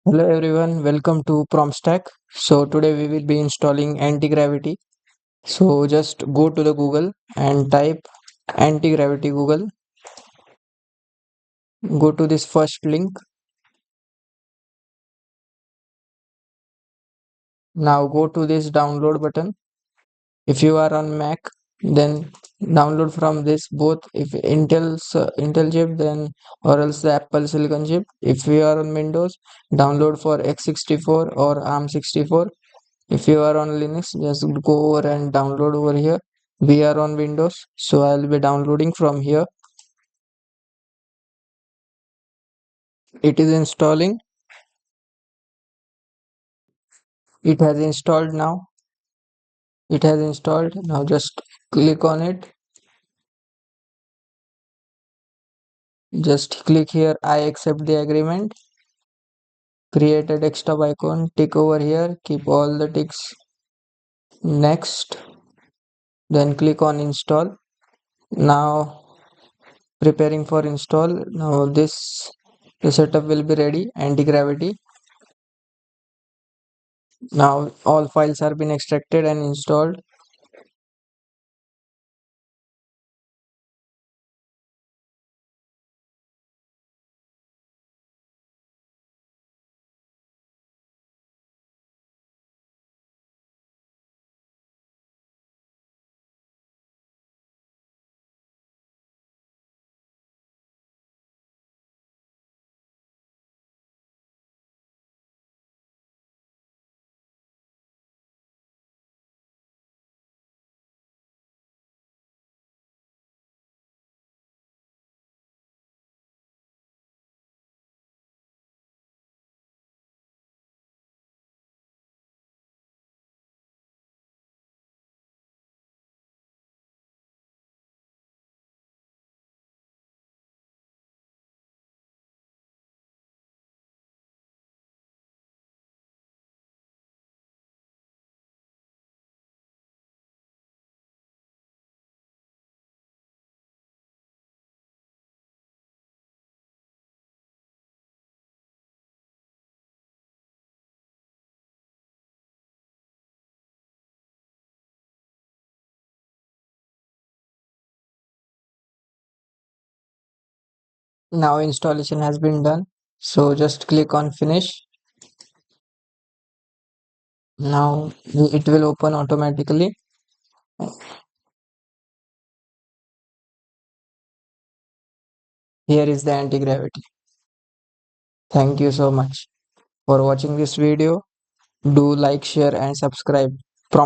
Hello everyone, welcome to PromptStack. So today we will be installing anti-gravity. So just go to the Google and type anti-gravity Google. Go to this first link. Now go to this download button. If you are on Mac, then download from this both if Intel chip then or else the Apple Silicon chip. If you are on Windows, download for x64 or ARM64. If you are on Linux, just go over and download over here. We are on Windows, so I'll be downloading from here. It is installing. It has installed now. It has installed. Now just click on it. Just click here. I accept the agreement. Create a desktop icon. Tick over here. Keep all the ticks. Next. Then click on install. Now preparing for install. Now the setup will be ready. Anti-gravity. Now all files are been extracted and installed. Now installation has been done. So just click on finish. Now it will open automatically. Here is the anti-gravity. Thank you so much for watching this video. Do like, share and subscribe.